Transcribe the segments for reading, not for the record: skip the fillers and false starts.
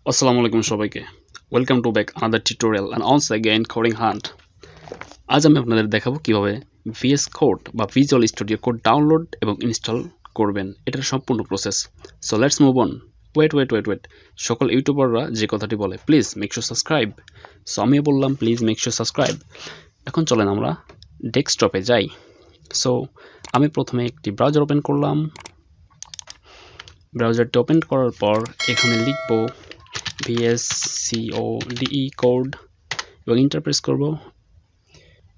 আসসালামু আলাইকুম সবাইকে welcome to back another tutorial and also again coding hunt. আজ আমি আপনাদের দেখাবো কিভাবে ভিএস কোড বা ভিজুয়াল স্টুডিও কোড ডাউনলোড এবং ইনস্টল করবেন। এটার সম্পূর্ণ process. So let's move on. Wait সকল ইউটিউবাররা যে কথাটি বলে please make sure subscribe. So আমিও বললাম প্লিজ মেক শিওর সাবস্ক্রাইব। এখন চলেন আমরা ডেস্কটপে যাই। সো আমি প্রথমে একটি ব্রাউজার ওপেন করলাম। ব্রাউজারটি ওপেন করার পর এখানে লিখব VSCODE কোড এবং এন্টার প্রেস করব।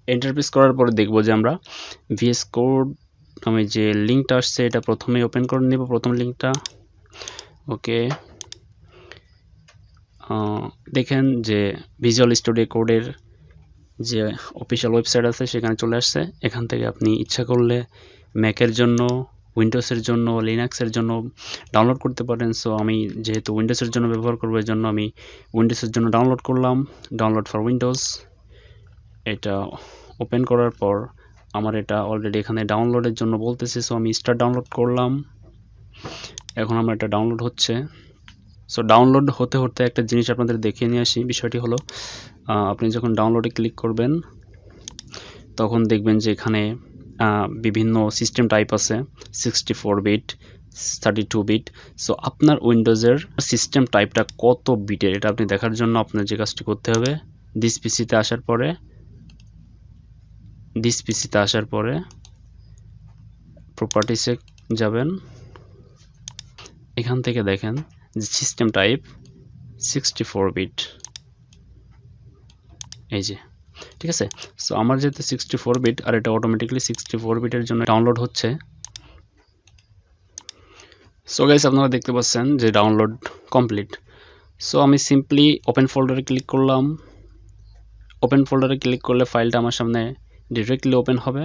এন্টার প্রেস করার পরে দেখব যে আমরা VS কোড নামে যে লিঙ্কটা আসছে এটা প্রথমে ওপেন করে নেব, প্রথম লিঙ্কটা। ওকে, দেখেন যে ভিজুয়াল স্টুডিও কোডের যে অফিসিয়াল ওয়েবসাইট আছে সেখানে চলে আসছে। এখান থেকে আপনি ইচ্ছা করলে ম্যাকের জন্য, উইন্ডোজের জন্য, লিনাক্সের জন্য ডাউনলোড করতে পারেন। সো আমি যেহেতু উইন্ডোজের জন্য ব্যবহার করবো এই জন্য আমি উইন্ডোজের জন্য ডাউনলোড করলাম, ডাউনলোড ফর উইন্ডোজ। এটা ওপেন করার পর আমার এটা অলরেডি এখানে ডাউনলোডের জন্য বলতেছে। সো আমি স্টার্ট ডাউনলোড করলাম। এখন আমার এটা ডাউনলোড হচ্ছে। সো ডাউনলোড হতে হতে একটা জিনিস আপনাদের দেখিয়ে নিয়ে আসি। বিষয়টি হলো আপনি যখন ডাউনলোডে ক্লিক করবেন তখন দেখবেন যে এখানে বিভিন্ন সিস্টেম টাইপ আছে, 64 বিট, 32 বিট। সো আপনার উইন্ডোজের সিস্টেম টাইপটা কত বিটের এটা আপনি দেখার জন্য আপনার যে কাজটি করতে হবে, দিস পিসিতে আসার পরে প্রপার্টিসে যাবেন। এখান থেকে দেখেন যে সিস্টেম টাইপ 64 বিট, এই যে, ঠিক আছে। সো আমার যেহেতু 64 বিট আর এটা অটোমেটিক্যালি 64 বিটের জন্য ডাউনলোড হচ্ছে। সো গাইস আপনারা দেখতে পাচ্ছেন যে ডাউনলোড কমপ্লিট। সো আমি সিম্পলি ওপেন ফোল্ডারে ক্লিক করলাম। ওপেন ফোল্ডারে ক্লিক করলে ফাইলটা আমার সামনে ডিরেক্টলি ওপেন হবে।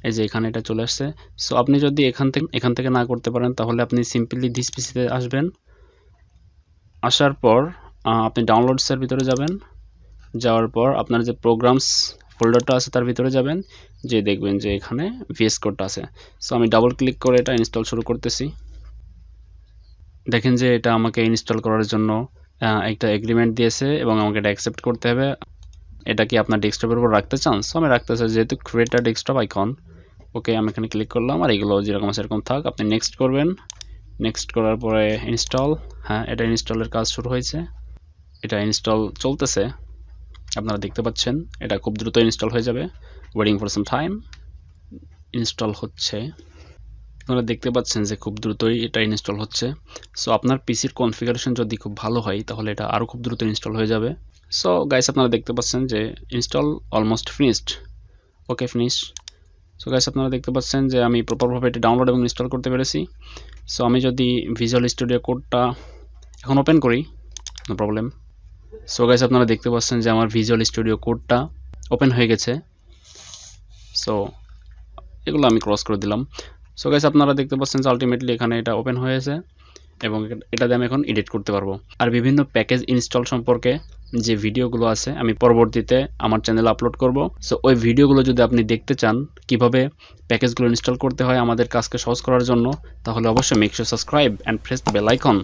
এই যে এখানে এটা চলে আসছে। সো আপনি যদি এখান থেকে না করতে পারেন তাহলে আপনি সিম্পলি দিস পিসিতে আসবেন। আসার পর আপনি ডাউনলোডসের ভিতরে যাবেন। যাওয়ার পর আপনার যে প্রোগ্রামস ফোল্ডারটা আছে তার ভিতরে যাবেন, যে দেখবেন যে এখানে ভিএস কোডটা আছে। সো আমি ডাবল ক্লিক করে এটা ইনস্টল শুরু করতেছি। দেখেন যে এটা আমাকে ইনস্টল করার জন্য একটা এগ্রিমেন্ট দিয়েছে এবং আমাকে এটা অ্যাকসেপ্ট করতে হবে। এটা কি আপনার ডেস্কটপের উপর রাখতে চান? সো আমি রাখতে চাই, যেহেতু ক্রিয়েট আ ডেস্কটপ আইকন। ওকে, আমি এখানে ক্লিক করলাম আর এগুলো যেরকম আছে এরকম থাক। আপনি নেক্সট করবেন। নেক্সট করার পরে ইনস্টল। হ্যাঁ, এটা ইনস্টলের কাজ শুরু হয়েছে। এটা ইনস্টল চলতেছে, আপনারা দেখতে পাচ্ছেন। এটা খুব দ্রুত ইনস্টল হয়ে যাবে। Waiting for some time. Install হচ্ছে, আপনারা দেখতে পাচ্ছেন যে খুব দ্রুতই এটা ইনস্টল হচ্ছে। সো আপনার পিসির কনফিগারেশন যদি খুব ভালো হয় তাহলে এটা আরও খুব দ্রুত ইনস্টল হয়ে যাবে। সো গাইস আপনারা দেখতে পাচ্ছেন যে ইনস্টল অলমোস্ট ফিনিশড। ওকে, ফিনিশ। সো গাইস আপনারা দেখতে পাচ্ছেন যে আমি প্রপারভাবে এটা ডাউনলোড এবং ইনস্টল করতে পেরেছি। সো আমি যদি ভিজুয়াল স্টুডিও কোডটা এখন ওপেন করি, নো প্রবলেম। সো গাইস আপনারা দেখতে পাচ্ছেন যে আমার ভিজুয়াল স্টুডিও কোডটা ওপেন হয়ে গেছে। সো এগুলো আমি ক্রস করে দিলাম। সো গাইস আপনারা দেখতে পাচ্ছেন যে আলটিমেটলি এখানে এটা ওপেন হয়েছে এবং এটা দিয়ে আমি এখন এডিট করতে পারবো। আর বিভিন্ন প্যাকেজ ইনস্টল সম্পর্কে যে ভিডিওগুলো আছে আমি পরবর্তীতে আমার চ্যানেলে আপলোড করব। সো ওই ভিডিওগুলো যদি আপনি দেখতে চান কিভাবে প্যাকেজগুলো ইনস্টল করতে হয় আমাদের কাজকে সহজ করার জন্য, তাহলে অবশ্যই make sure subscribe and press the bell icon.